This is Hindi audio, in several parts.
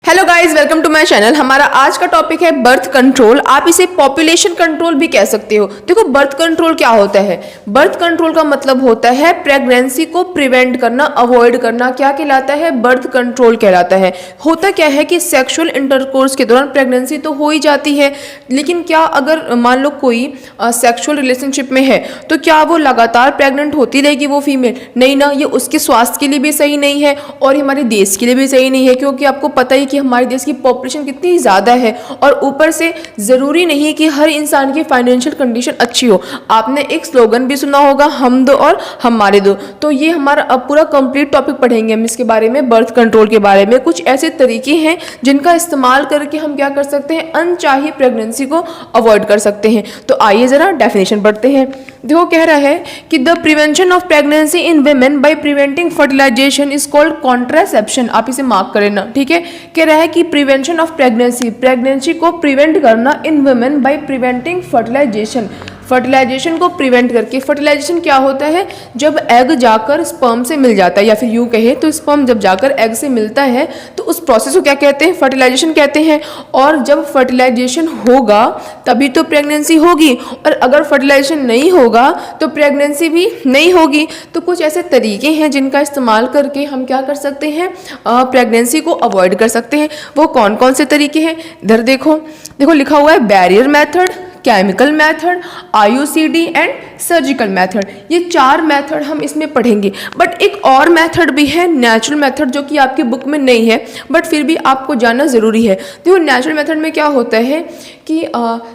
Hello guys, welcome to my channel. हमारा आज का टॉपिक है बर्थ कंट्रोल। आप इसे पॉपुलेशन कंट्रोल भी कह सकते हो। देखो, बर्थ कंट्रोल क्या होता है? बर्थ कंट्रोल का मतलब होता है प्रेगनेंसी को प्रिवेंट करना, अवॉइड करना। क्या कहलाता है? बर्थ कंट्रोल कहलाता है। होता क्या है कि सेक्सुअल इंटरकोर्स के दौरान प्रेगनेंसी तो हो ही जाती है, लेकिन क्या अगर मान लो कोई सेक्सुअल रिलेशनशिप में है तो क्या वो लगातार प्रेग्नेंट होती रहेगी वो फीमेल? नहीं ना, ये उसके स्वास्थ्य के लिए भी सही नहीं है और हमारे देश के लिए भी सही नहीं है, क्योंकि आपको पता ही कि हमारे देश की पॉपुलेशन कितनी ज़्यादा है और ऊपर से ज़रूरी नहीं है कि हर इंसान की फाइनेंशियल कंडीशन अच्छी हो। आपने एक स्लोगन भी सुना होगा, हम दो और हमारे दो। तो ये हमारा अब पूरा कंप्लीट टॉपिक पढ़ेंगे हम इसके बारे में, बर्थ कंट्रोल के बारे में। कुछ ऐसे तरीके हैं जिनका इस्तेमाल करके हम क्या कर सकते हैं, अनचाही प्रेगनेंसी को अवॉइड कर सकते हैं। तो आइए ज़रा डेफिनेशन पढ़ते हैं। देखो, कह रहा है कि the prevention of pregnancy in women by preventing fertilisation is called contraception. आप इसे मार्क कर लेना, ठीक है। कह रहा है कि प्रिवेंशन ऑफ प्रेगनेंसी को प्रिवेंट करना in women by preventing fertilisation, fertilisation को प्रिवेंट करके। फर्टिलाइजेशन क्या होता है? जब एग जाकर स्पर्म से मिल जाता है, या फिर यूँ कहें तो स्पर्म जब जाकर एग से मिलता है तो उस प्रोसेस को क्या कहते हैं? फर्टिलाइजेशन कहते हैं। और जब फर्टिलाइजेशन होगा तभी तो प्रेगनेंसी होगी, और अगर फर्टिलाइजेशन नहीं होगा तो प्रेगनेंसी भी नहीं होगी। तो कुछ ऐसे तरीके हैं जिनका इस्तेमाल करके हम क्या कर सकते हैं, प्रेगनेंसी को अवॉइड कर सकते हैं। वो कौन कौन से तरीके हैं? इधर देखो, लिखा हुआ है barrier method, chemical method, IUCD and surgical method. ये 4 मेथड हम इसमें पढ़ेंगे। बट एक और मेथड भी है, नेचुरल मेथड, जो कि आपकी बुक में नहीं है बट फिर भी आपको जानना ज़रूरी है। देखो, नेचुरल मेथड में क्या होता है कि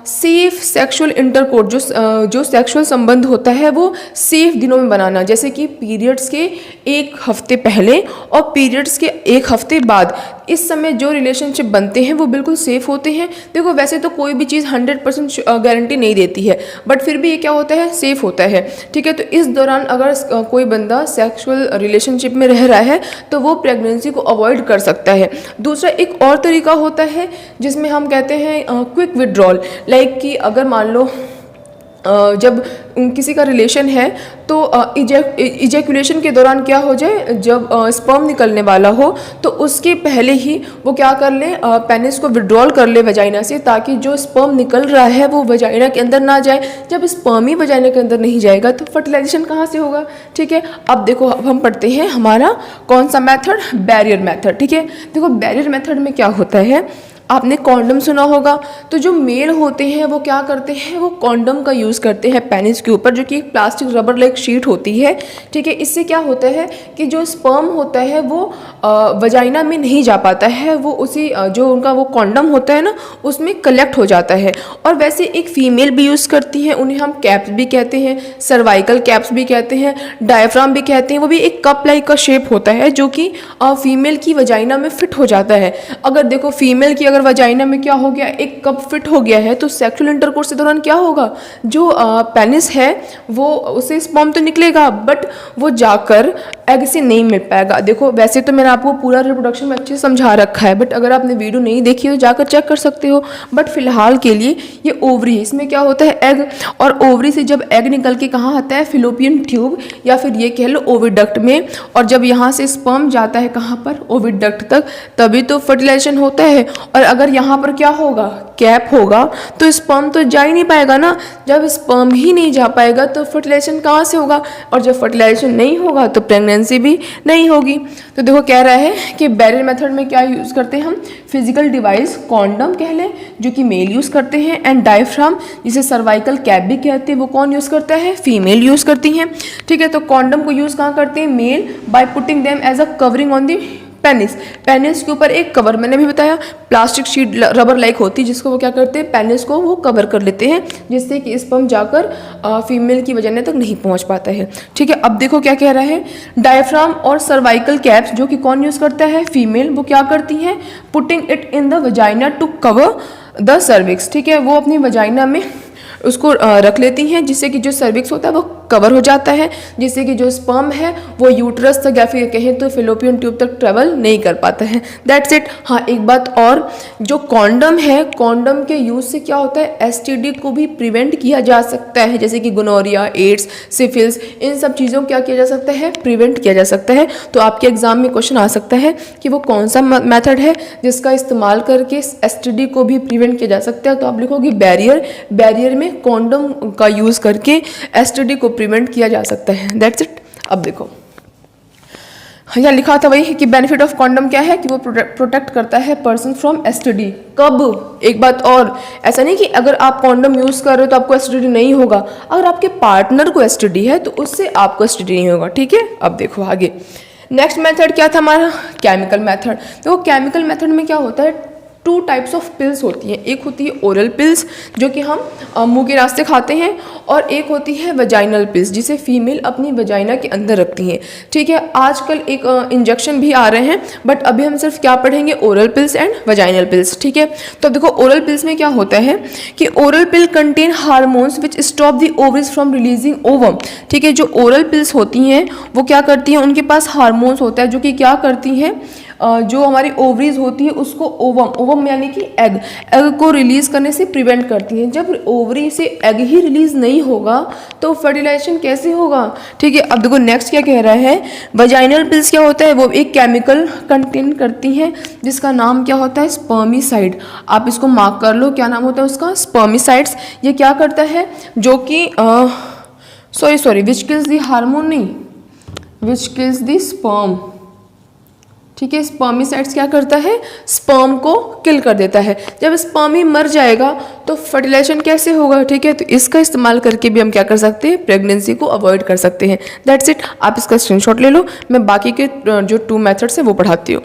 सेफ सेक्सुअल इंटरकोर्स, जो सेक्सुअल संबंध होता है वो सेफ दिनों में बनाना, जैसे कि पीरियड्स के 1 हफ्ते पहले और पीरियड्स के 1 हफ्ते बाद। इस समय जो रिलेशनशिप बनते हैं वो बिल्कुल सेफ होते हैं। देखो, वैसे तो कोई भी चीज़ 100% गारंटी नहीं देती है, बट फिर भी ये क्या होता है, सेफ होता है, ठीक है। तो इस दौरान अगर कोई बंदा सेक्सुअल रिलेशनशिप में रह रहा है तो वो प्रेगनेंसी को अवॉइड कर सकता है। दूसरा एक और तरीका होता है जिसमें हम कहते हैं क्विक विड्रॉल। लाइक कि अगर मान लो जब किसी का रिलेशन है तो इजैकुलेशन के दौरान क्या हो जाए, जब स्पर्म निकलने वाला हो तो उसके पहले ही वो क्या कर ले, पेनिस को विड्रॉल कर ले वजाइना से, ताकि जो स्पर्म निकल रहा है वो वजाइना के अंदर ना जाए। जब स्पर्म ही वजाइना के अंदर नहीं जाएगा तो फर्टिलाइजेशन कहाँ से होगा, ठीक है। अब देखो, अब हम पढ़ते हैं हमारा कौन सा मेथड, बैरियर मेथड, ठीक है। देखो, बैरियर मेथड में क्या होता है, आपने कॉन्डम सुना होगा। तो जो मेल होते हैं वो क्या करते हैं, वो कॉन्डम का यूज़ करते हैं पेनिस के ऊपर, जो कि एक प्लास्टिक रबर लाइक शीट होती है, ठीक है। इससे क्या होता है कि जो स्पर्म होता है वो वजाइना में नहीं जा पाता है, वो उसी जो उनका वो कॉन्डम होता है ना उसमें कलेक्ट हो जाता है। और वैसे एक फीमेल भी यूज़ करती है, उन्हें हम कैप्स भी कहते हैं, सर्वाइकल कैप्स भी कहते हैं, डायफ्राम भी कहते हैं। वो भी एक कप लाइक का शेप होता है जो कि फीमेल की वजाइना में फिट हो जाता है। अगर देखो, फीमेल की अगर वजाइना में क्या हो गया, एक कप फिट हो गया है, तो सेक्सुअल इंटरकोर्स के दौरान क्या होगा, जो पेनिस है वो उसे स्पर्म तो निकलेगा बट वो जाकर एग से नहीं मिल पाएगा। देखो, वैसे तो मैंने आपको पूरा रिप्रोडक्शन में अच्छे से समझा रखा है, बट अगर आपने वीडियो नहीं देखी तो जाकर चेक कर सकते हो। बट फिलहाल के लिए ये ओवरी है, इसमें क्या होता है, एग, और ओवरी से जब एग निकल के कहाँ आता है, फिलोपियन ट्यूब, या फिर ये कह लो ओविडक्ट में, और जब यहाँ से स्पर्म जाता है कहाँ पर, ओविडक्ट तक, तभी तो फर्टिलाइजेशन होता है। और अगर यहाँ पर क्या होगा, कैप होगा, तो स्पर्म तो जा ही नहीं पाएगा ना। जब स्पर्म ही नहीं जा पाएगा तो फर्टिलाइजेशन कहाँ से होगा, और जब फर्टिलाइजेशन नहीं होगा तो प्रेगनेंसी भी नहीं होगी। तो देखो, कह रहा है कि बैरियर मेथड में क्या यूज़ करते हैं हम, फिजिकल डिवाइस, कॉन्डम कह लें जो कि मेल यूज़ करते हैं, एंड डायफ्राम जिसे सर्वाइकल कैप भी कहते हैं, वो कौन यूज़ करता है, फीमेल यूज़ करती हैं, ठीक है। तो कॉन्डम को यूज़ कहाँ करते हैं, male, by putting them as a covering on the penis. Penis के ऊपर एक कवर, मैंने भी बताया, प्लास्टिक शीट रबर लाइक होती है, जिसको वो क्या करते हैं, पेनिस को वो कवर कर लेते हैं, जिससे कि स्पर्म जाकर फीमेल की वजाइना तक नहीं पहुंच पाता है, ठीक है। अब देखो क्या कह रहा है, डायफ्राम और सर्वाइकल कैप्स जो कि कौन यूज़ करता है, फीमेल, वो क्या करती हैं, putting it in the vagina to cover the cervix, ठीक है। वो अपनी वजाइना में उसको रख लेती हैं जिससे कि जो सर्विक्स होता है वो कवर हो जाता है, जिससे कि जो स्पर्म है वो यूट्रस तक या फिर कहें तो फेलोपियन ट्यूब तक ट्रेवल नहीं कर पाता है। That's it. हाँ, एक बात और, जो कॉन्डम है, कॉन्डम के यूज से क्या होता है, एसटीडी को भी प्रिवेंट किया जा सकता है, जैसे कि गोनोरिया, एड्स, सिफिलिस, इन सब चीज़ों को क्या किया जा सकता है, प्रिवेंट किया जा सकता है। तो आपके एग्जाम में क्वेश्चन आ सकता है कि वो कौन सा मेथड है जिसका इस्तेमाल करके एसटीडी को भी प्रिवेंट किया जा सकता है। तो आप लिखोगे बैरियर, बैरियर में कॉन्डम का यूज करके एसटीडी को प्रिवेंट किया जा सकता है। That's it. अब देखो यहाँ लिखा था वही कि बेनिफिट ऑफ कॉन्डम क्या है कि वो प्रोटेक्ट करता है पर्सन फ्रॉम एसटीडी। कब, एक बात और, ऐसा नहीं कि अगर आप कॉन्डम यूज कर रहे हो तो आपको एसटीडी नहीं होगा, अगर आपके पार्टनर को एसटीडी है तो उससे आपको एसटीडी नहीं होगा। ठीक है, अब देखो आगे नेक्स्ट मेथड क्या था हमारा, केमिकल मेथड। तो केमिकल मेथड में क्या होता है, 2 टाइप्स ऑफ पिल्स होती हैं। एक होती है ओरल पिल्स जो कि हम मुंह के रास्ते खाते हैं, और एक होती है वजाइनल पिल्स जिसे फीमेल अपनी वजाइना के अंदर रखती हैं। ठीक है, आजकल एक इंजेक्शन भी आ रहे हैं, बट अभी हम सिर्फ क्या पढ़ेंगे, oral pills and vaginal pills. ठीक है, तो देखो ओरल पिल्स में क्या होता है कि oral pill contain hormones which stop the ovaries from releasing ovum. ठीक है, जो ओरल पिल्स होती हैं वो क्या करती हैं, उनके पास हार्मोन्स होता है जो कि क्या करती हैं, जो हमारी ओवरीज होती है उसको ओवम यानी कि एग को रिलीज करने से प्रिवेंट करती हैं। जब ओवरी से एग ही रिलीज नहीं होगा तो फर्टिलाइजेशन कैसे होगा। ठीक है, अब देखो नेक्स्ट क्या कह रहा है, वजाइनल पिल्स क्या होता है, वो एक केमिकल कंटेन करती हैं जिसका नाम क्या होता है, स्पर्मिसाइड। आप इसको मार्क कर लो, क्या नाम होता है उसका, स्पर्मिसाइड्स। ये क्या करता है, जो कि विच किल्स द हार्मोन, नहीं, विच किल्स द स्पर्म। ठीक है, स्पर्मिसाइड्स क्या करता है, स्पर्म को किल कर देता है। जब स्पर्म ही मर जाएगा तो फर्टिलाइजेशन कैसे होगा। ठीक है, तो इसका इस्तेमाल करके भी हम क्या कर सकते हैं, प्रेगनेंसी को अवॉइड कर सकते हैं। That's it. आप इसका स्क्रीनशॉट ले लो, मैं बाकी के जो 2 मेथड्स हैं वो पढ़ाती हूँ।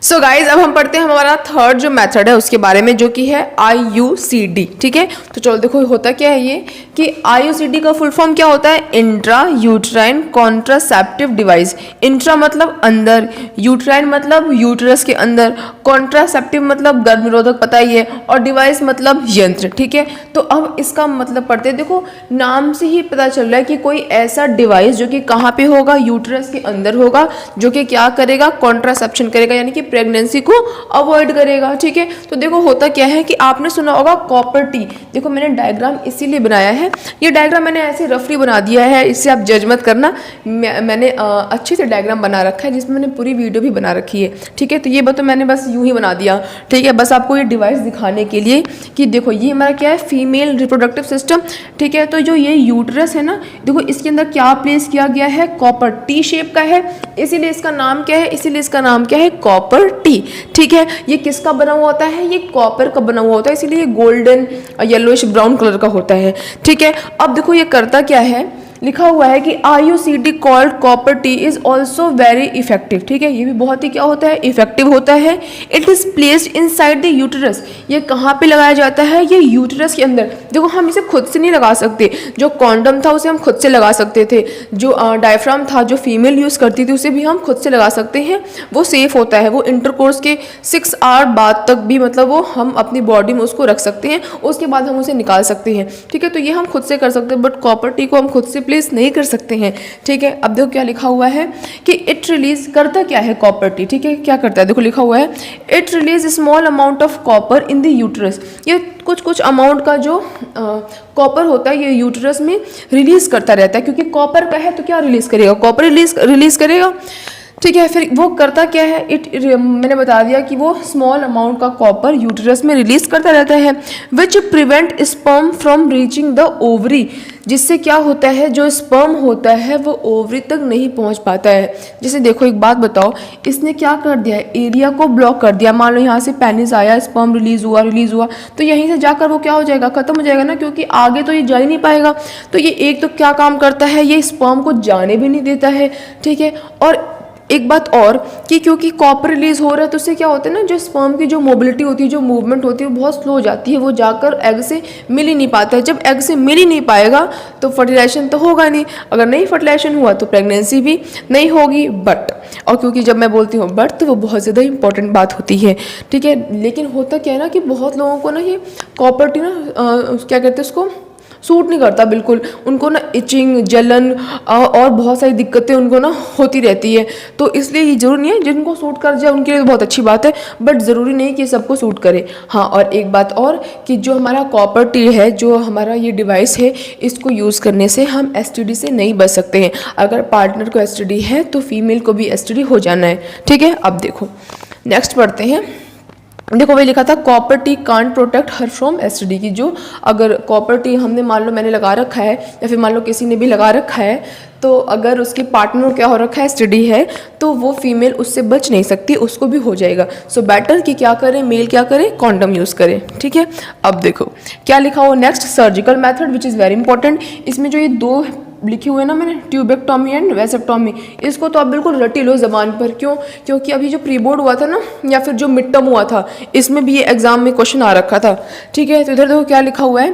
सो गाइज, अब हम पढ़ते हैं हमारा थर्ड जो मेथड है उसके बारे में, जो कि है IUCD। ठीक है, तो चलो देखो होता क्या है ये कि IUCD का फुल फॉर्म क्या होता है, intra uterine contraceptive device. Intra मतलब अंदर, यूट्राइन मतलब यूटरस के अंदर, कॉन्ट्रासेप्टिव मतलब गर्भ निरोधक, पता ही है, और डिवाइस मतलब यंत्र। ठीक है, तो अब इसका मतलब पढ़ते हैं। देखो नाम से ही पता चल रहा है कि कोई ऐसा डिवाइस जो कि कहाँ पे होगा, यूटरस के अंदर होगा, जो कि क्या करेगा, कॉन्ट्रासेप्शन करेगा, यानी कि प्रेगनेंसी को अवॉइड करेगा। ठीक है, तो देखो होता क्या है कि आपने सुना होगा कॉपर टी। देखो मैंने डायग्राम इसीलिए बनाया है, ये डायग्राम मैंने ऐसे रफली बना दिया है, इससे आप जज मत करना। मैंने अच्छे से डायग्राम बना रखा है जिसमें मैंने पूरी वीडियो भी बना रखी है। ठीक है, तो ये तो मैंने बस यूं ही बना दिया। ठीक है, बस आपको ये डिवाइस दिखाने के लिए कि देखो ये हमारा क्या है, फीमेल रिप्रोडक्टिव सिस्टम। ठीक है, तो जो ये यूटरस है ना, देखो इसके अंदर क्या प्लेस किया गया है, कॉपर टी शेप का है, इसीलिए इसका नाम क्या है, इसीलिए इसका नाम क्या है, कॉपर टी। ठीक है, ये किसका बना हुआ होता है, ये कॉपर का बना हुआ होता है, इसीलिए गोल्डन येलोइश ब्राउन कलर का होता है। ठीक है, अब देखो ये करता क्या है, लिखा हुआ है कि IUCD called copper T is also very effective. ठीक है, ये भी बहुत ही क्या होता है, इफेक्टिव होता है। It is placed inside the uterus. ये कहाँ पे लगाया जाता है, ये यूटरस के अंदर। देखो हम इसे खुद से नहीं लगा सकते, जो कॉन्डम था उसे हम खुद से लगा सकते थे, जो डायफ्राम था जो फीमेल यूज करती थी उसे भी हम खुद से लगा सकते हैं, वो सेफ होता है। वो इंटरकोर्स के 6 आवर बाद तक भी मतलब वो हम अपनी बॉडी में उसको रख सकते हैं, उसके बाद हम उसे निकाल सकते हैं। ठीक है, तो ये हम खुद से कर सकते हैं, बट कॉपर टी को हम खुद से प्लेस नहीं कर सकते हैं। ठीक है, अब देखो क्या लिखा हुआ है कि इट रिलीज करता क्या है कॉपर टी। ठीक है, क्या करता है, देखो लिखा हुआ है it release small amount of copper in the uterus. ये कुछ अमाउंट का जो कॉपर होता है ये यूटरस में रिलीज करता रहता है, क्योंकि कॉपर का है तो क्या रिलीज करेगा, कॉपर रिलीज करेगा। ठीक है, फिर वो करता क्या है, मैंने बता दिया कि वो स्मॉल अमाउंट का कॉपर यूटरस में रिलीज करता रहता है, which prevent sperm from reaching the ovary. जिससे क्या होता है, जो स्पर्म होता है वो ओवरी तक नहीं पहुंच पाता है। जैसे देखो एक बात बताओ, इसने क्या कर दिया है, एरिया को ब्लॉक कर दिया। मान लो यहाँ से पेनिस आया, स्पर्म रिलीज हुआ तो यहीं से जाकर वो क्या हो जाएगा, खत्म हो जाएगा ना, क्योंकि आगे तो ये जा ही नहीं पाएगा। तो ये एक तो क्या काम करता है, ये स्पर्म को जाने भी नहीं देता है। ठीक है, और एक बात और कि क्योंकि कॉपर रिलीज हो रहा है तो उससे क्या होता है ना, जो स्पर्म की जो मोबिलिटी होती है, जो मूवमेंट होती है वो बहुत स्लो हो जाती है, वो जाकर एग से मिल ही नहीं पाता है। जब एग से मिल ही नहीं पाएगा तो फर्टिलाइजेशन तो होगा नहीं, अगर नहीं फर्टिलाइजेशन हुआ तो प्रेगनेंसी भी नहीं होगी। बट और क्योंकि जब मैं बोलती हूँ बट तो वो बहुत ज़्यादा इंपॉर्टेंट बात होती है। ठीक है, लेकिन होता क्या है ना कि बहुत लोगों को ना ये कॉपर टी ना क्या कहते हैं उसको, सूट नहीं करता बिल्कुल, उनको ना इचिंग, जलन और बहुत सारी दिक्कतें उनको ना होती रहती है। तो इसलिए ये जरूरी नहीं है, जिनको सूट कर जाए उनके लिए बहुत अच्छी बात है, बट ज़रूरी नहीं कि सबको सूट करे। हाँ, और एक बात और कि जो हमारा कॉपर टी है, जो हमारा ये डिवाइस है, इसको यूज़ करने से हम STD से नहीं बच सकते हैं। अगर पार्टनर को STD है तो फीमेल को भी STD हो जाना है, ठीक है। अब देखो नेक्स्ट पढ़ते हैं। देखो वही लिखा था, copper T can't protect her from STD की। जो अगर कॉपर टी हमने मान लो मैंने लगा रखा है, या फिर मान लो किसी ने भी लगा रखा है, तो अगर उसके पार्टनर को क्या हो रखा है, STD है, तो वो फीमेल उससे बच नहीं सकती, उसको भी हो जाएगा। सो बेटर कि क्या करें, मेल क्या करें, कॉन्डम यूज़ करें, ठीक है। अब देखो क्या लिखा हुआ next, surgical method which is very important. इसमें जो ये दो लिखे हुए ना मैंने, ट्यूबेक्टॉमी एंड वेसेक्टॉमी, इसको तो आप बिल्कुल रटी लो ज़बान पर। क्यों? क्योंकि अभी जो प्री बोर्ड हुआ था ना, या फिर जो मिड टर्म हुआ था, इसमें भी ये एग्जाम में क्वेश्चन आ रखा था, ठीक है। तो इधर देखो क्या लिखा हुआ है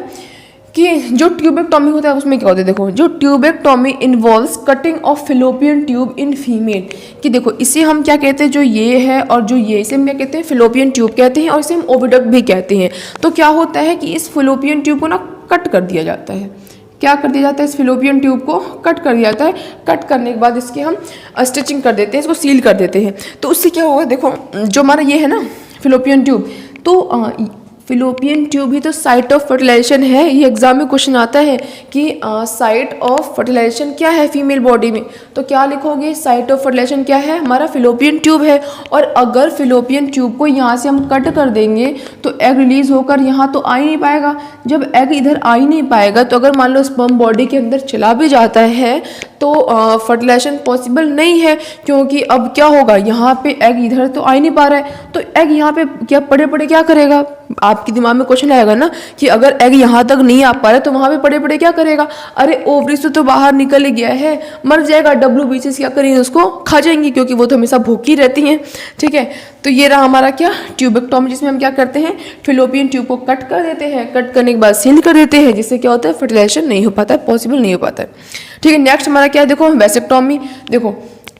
कि जो ट्यूबेक्टॉमी होता है उसमें क्या होता है। देखो, जो tubectomy involves cutting of fallopian tube in female, कि देखो इसे हम क्या कहते हैं, जो ये है और जो ये, इसे हम क्या कहते हैं, फिलोपियन ट्यूब कहते हैं, और इसे हम ओविडक्ट भी कहते हैं। तो क्या होता है कि इस फिलोपियन ट्यूब को ना कट कर दिया जाता है। क्या कर दिया जाता है, इस फिलोपियन ट्यूब को कट कर दिया जाता है। कट करने के बाद इसकी हम स्टिचिंग कर देते हैं, इसको सील कर देते हैं। तो उससे क्या होगा, देखो जो हमारा ये है ना फिलोपियन ट्यूब, तो फिलोपियन ट्यूब ही तो साइट ऑफ फर्टिलाइजेशन है। ये एग्जाम में क्वेश्चन आता है कि साइट ऑफ फर्टिलाइजेशन क्या है फीमेल बॉडी में, तो क्या लिखोगे, साइट ऑफ फर्टिलाइजेशन क्या है, हमारा फिलोपियन ट्यूब है। और अगर फिलोपियन ट्यूब को यहाँ से हम कट कर देंगे तो एग रिलीज होकर यहाँ तो आ ही नहीं पाएगा। जब एग इधर आ ही नहीं पाएगा, तो अगर मान लो स्पर्म बॉडी के अंदर चला भी जाता है तो फर्टिलाइजेशन पॉसिबल नहीं है, क्योंकि अब क्या होगा, यहाँ पे एग इधर तो आ ही नहीं पा रहा है, तो एग यहाँ पे क्या पड़े पड़े क्या करेगा। आपके दिमाग में क्वेश्चन आएगा ना कि अगर एग यहाँ तक नहीं आ पा रहा है तो वहाँ पे पड़े पड़े क्या करेगा। अरे ओवरी से तो बाहर निकल ही गया है, मर जाएगा। WBC क्या करेंगे, उसको खा जाएंगी, क्योंकि वो तो हमेशा भूखी रहती हैं, ठीक है। तो ये रहा हमारा क्या, ट्यूबेक्टॉमी, जिसमें हम क्या करते हैं, फिलोपियन ट्यूब को कट कर देते हैं। कट करने के बाद सील कर देते हैं, जिससे क्या होता है, फर्टिलाइजेशन नहीं हो पाता है, पॉसिबल नहीं हो पाता है, ठीक है। नेक्स्ट हमारा क्या है, देखो वेसेक्टॉमी। देखो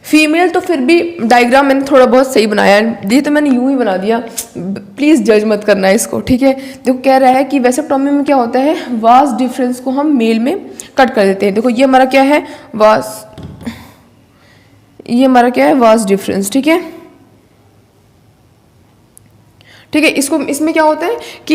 फीमेल तो फिर भी डायग्राम मैंने थोड़ा बहुत सही बनाया है, ये तो मैंने यूं ही बना दिया, प्लीज़ जज मत करना इसको, ठीक है। देखो कह रहा है कि वेसेक्टॉमी में क्या होता है, वास डिफरेंस को हम मेल में कट कर देते हैं। देखो ये हमारा क्या है, ये हमारा क्या है, वास डिफरेंस, ठीक है, ठीक है। इसको इसमें क्या होता है कि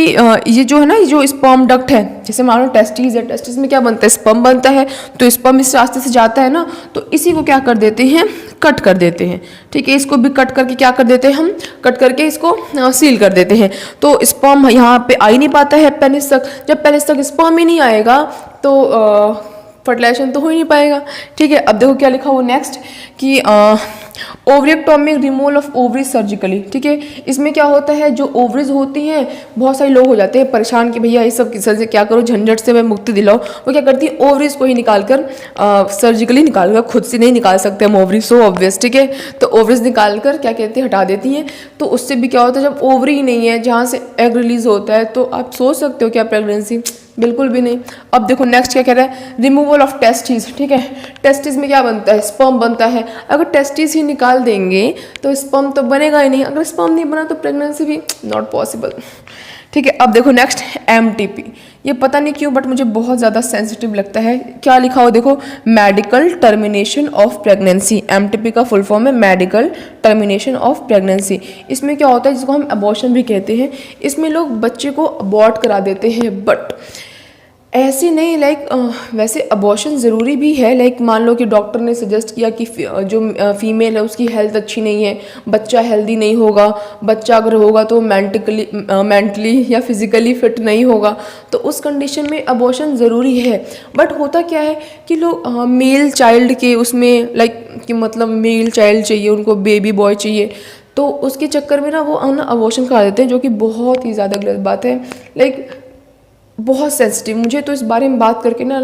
ये जो है ना, ये जो स्पर्म डक्ट है, जैसे मान लो टेस्टिस है, टेस्टिस में क्या बनता है, स्पर्म बनता है, तो स्पर्म इस रास्ते से जाता है ना, तो इसी को क्या कर देते हैं, कट कर देते हैं, ठीक है। इसको भी कट करके क्या कर देते हैं, हम कट करके इसको सील कर देते हैं। तो स्पर्म यहाँ पे आ ही नहीं पाता है पेनिस तक। जब पेनिस तक स्पर्म ही नहीं आएगा तो फर्टिलाइजेशन तो हो ही नहीं पाएगा, ठीक है। अब देखो क्या लिखा हुआ नेक्स्ट कि ओवरिएक्टॉमिक रिमूवल ऑफ ओवरीज सर्जिकली, ठीक है। इसमें क्या होता है, जो ओवरीज होती हैं, बहुत सारे लोग हो जाते हैं परेशान कि भैया ये सब किस से क्या करो, झंझट से मैं मुक्ति दिलाओ। वो क्या करती है, ओवरीज को ही निकाल कर सर्जिकली निकाल कर, खुद से नहीं निकाल सकते हम ओवरीज, सो ऑब्वियस, ठीक है। तो ओवरीज निकाल कर क्या कहते हैं, हटा देती हैं। तो उससे भी क्या होता है, जब ओवरी ही नहीं है जहाँ से एग रिलीज होता है, तो आप सोच सकते हो क्या प्रेगनेंसी, बिल्कुल भी नहीं। अब देखो नेक्स्ट क्या कह रहा है, रिमूवल ऑफ टेस्टिस, ठीक है। टेस्टिस में क्या बनता है, स्पर्म बनता है। अगर टेस्टिस ही निकाल देंगे तो स्पर्म तो बनेगा ही नहीं, अगर स्पर्म नहीं बना तो प्रेगनेंसी भी नॉट पॉसिबल, ठीक है। अब देखो नेक्स्ट MTP, ये पता नहीं क्यों बट मुझे बहुत ज़्यादा सेंसिटिव लगता है। क्या लिखा हो देखो, medical termination of pregnancy. MTP का फुल फॉर्म है मेडिकल टर्मिनेशन ऑफ प्रेगनेंसी। इसमें क्या होता है, जिसको हम अबॉर्शन भी कहते हैं, इसमें लोग बच्चे को अबॉर्ट करा देते हैं, बट ऐसे नहीं, वैसे अबॉर्शन ज़रूरी भी है। मान लो कि डॉक्टर ने सजेस्ट किया कि जो फीमेल है उसकी हेल्थ अच्छी नहीं है, बच्चा हेल्दी नहीं होगा, बच्चा अगर होगा तो मेंटली या फिजिकली फिट नहीं होगा, तो उस कंडीशन में अबॉर्शन ज़रूरी है। बट होता क्या है कि लोग मेल चाइल्ड के उसमें कि मतलब मेल चाइल्ड चाहिए उनको, बेबी बॉय चाहिए, तो उसके चक्कर में ना वो अबॉर्शन करा देते हैं, जो कि बहुत ही ज़्यादा गलत बात है। बहुत सेंसिटिव, मुझे तो इस बारे में बात करके ना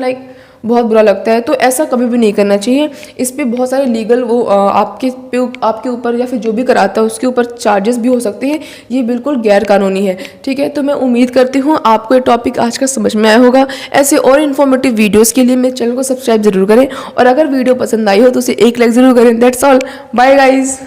बहुत बुरा लगता है। तो ऐसा कभी भी नहीं करना चाहिए। इस पे बहुत सारे लीगल वो आपके ऊपर या फिर जो भी कराता है उसके ऊपर चार्जेस भी हो सकते हैं। ये बिल्कुल गैर कानूनी है, ठीक है। तो मैं उम्मीद करती हूँ आपको ये टॉपिक आज का समझ में आया होगा। ऐसे और इन्फॉर्मेटिव वीडियोज़ के लिए मेरे चैनल को सब्सक्राइब जरूर करें, और अगर वीडियो पसंद आई हो तो उसे एक लाइक ज़रूर करें। That's all, bye guys.